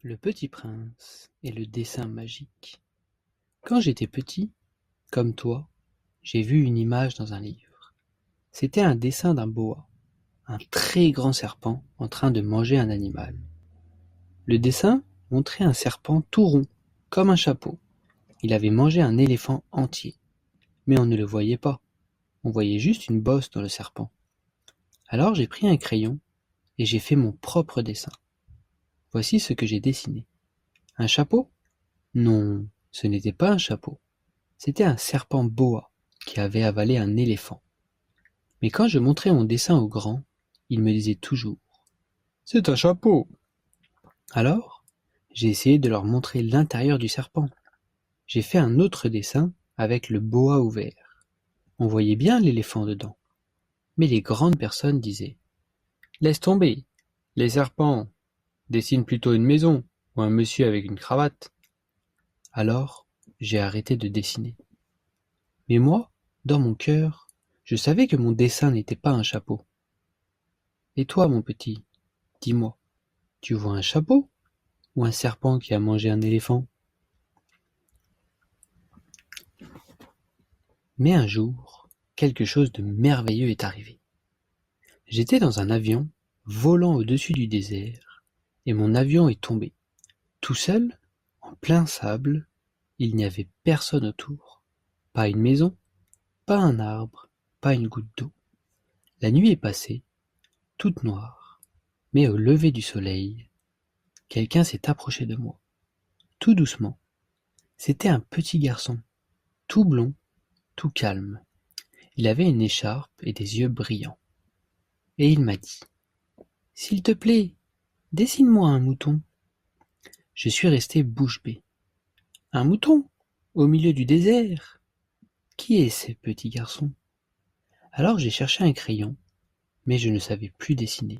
Le Petit Prince et le dessin magique. Quand j'étais petit, comme toi, j'ai vu une image dans un livre. C'était un dessin d'un boa, un très grand serpent en train de manger un animal. Le dessin montrait un serpent tout rond, comme un chapeau. Il avait mangé un éléphant entier. Mais on ne le voyait pas. On voyait juste une bosse dans le serpent. Alors j'ai pris un crayon et j'ai fait mon propre dessin. Voici ce que j'ai dessiné. Un chapeau? Non, ce n'était pas un chapeau. C'était un serpent boa qui avait avalé un éléphant. Mais quand je montrais mon dessin aux grands, ils me disaient toujours « C'est un chapeau !» Alors, j'ai essayé de leur montrer l'intérieur du serpent. J'ai fait un autre dessin avec le boa ouvert. On voyait bien l'éléphant dedans. Mais les grandes personnes disaient « Laisse tomber, les serpents, dessine plutôt une maison ou un monsieur avec une cravate. » Alors, j'ai arrêté de dessiner. Mais moi, dans mon cœur, je savais que mon dessin n'était pas un chapeau. Et toi, mon petit, dis-moi, tu vois un chapeau ou un serpent qui a mangé un éléphant? Mais un jour, quelque chose de merveilleux est arrivé. J'étais dans un avion volant au-dessus du désert et mon avion est tombé. Tout seul, en plein sable, il n'y avait personne autour. Pas une maison, pas un arbre, pas une goutte d'eau. La nuit est passée, toute noire, mais au lever du soleil, quelqu'un s'est approché de moi, tout doucement. C'était un petit garçon, tout blond, tout calme. Il avait une écharpe et des yeux brillants. Et il m'a dit « S'il te plaît, dessine-moi un mouton. » Je suis resté bouche bée. Un mouton? Au milieu du désert? Qui est ce petit garçon? Alors j'ai cherché un crayon, mais je ne savais plus dessiner.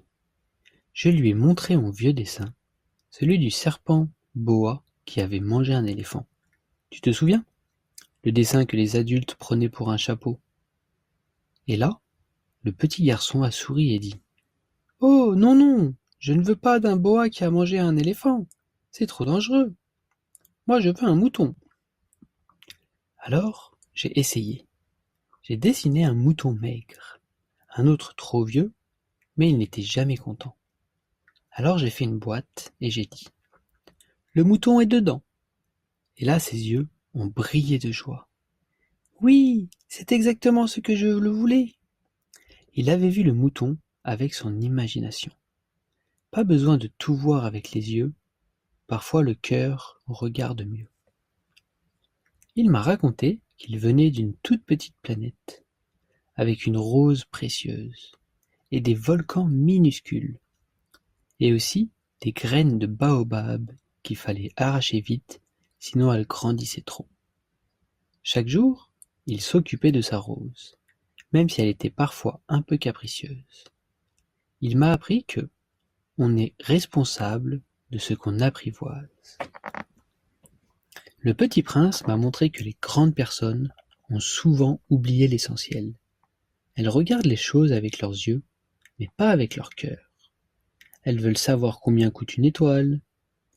Je lui ai montré mon vieux dessin, celui du serpent boa qui avait mangé un éléphant. Tu te souviens? Le dessin que les adultes prenaient pour un chapeau. Et là, le petit garçon a souri et dit « Oh, non, non, je ne veux pas d'un boa qui a mangé un éléphant. C'est trop dangereux. Moi, je veux un mouton. » Alors, j'ai essayé. J'ai dessiné un mouton maigre, un autre trop vieux, mais il n'était jamais content. Alors j'ai fait une boîte et j'ai dit « Le mouton est dedans. » Et là, ses yeux ont brillé de joie. Oui, c'est exactement ce que je le voulais. Il avait vu le mouton avec son imagination. Pas besoin de tout voir avec les yeux, parfois le cœur regarde mieux. Il m'a raconté qu'il venait d'une toute petite planète, avec une rose précieuse, et des volcans minuscules, et aussi des graines de baobab qu'il fallait arracher vite, sinon elles grandissaient trop. Chaque jour, il s'occupait de sa rose, même si elle était parfois un peu capricieuse. Il m'a appris que on est responsable de ce qu'on apprivoise. Le Petit Prince m'a montré que les grandes personnes ont souvent oublié l'essentiel. Elles regardent les choses avec leurs yeux, mais pas avec leur cœur. Elles veulent savoir combien coûte une étoile,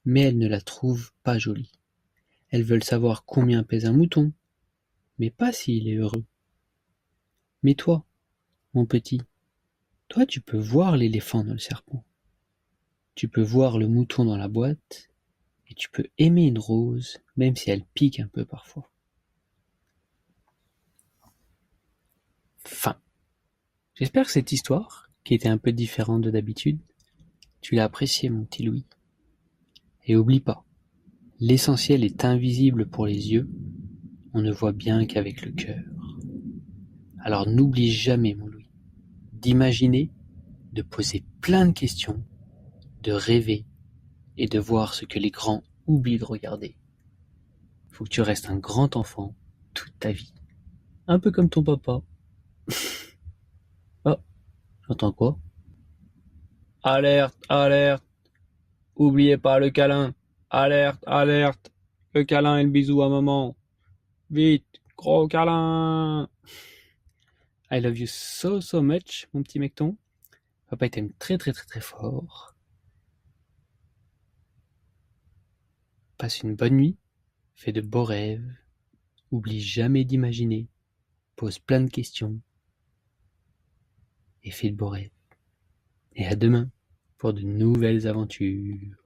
mais elles ne la trouvent pas jolie. Elles veulent savoir combien pèse un mouton, mais pas s'il est heureux. Mais toi, mon petit, toi tu peux voir l'éléphant dans le serpent. Tu peux voir le mouton dans la boîte, et tu peux aimer une rose, même si elle pique un peu parfois. Fin. J'espère que cette histoire, qui était un peu différente de d'habitude, tu l'as appréciée, mon petit Louis. Et oublie pas, l'essentiel est invisible pour les yeux, on ne voit bien qu'avec le cœur. Alors n'oublie jamais, mon Louis, d'imaginer, de poser plein de questions, de rêver et de voir ce que les grands oublient de regarder. Faut que tu restes un grand enfant toute ta vie. Un peu comme ton papa. Oh, j'entends quoi? Alerte, alerte, oubliez pas le câlin. Alerte, alerte, le câlin et le bisou à maman. Vite, gros câlin. I love you so so much, mon petit mecton. Papa t'aime très très très très fort. passe une bonne nuit, fais de beaux rêves, oublie jamais d'imaginer, pose plein de questions et fais de beaux rêves. Et à demain pour de nouvelles aventures.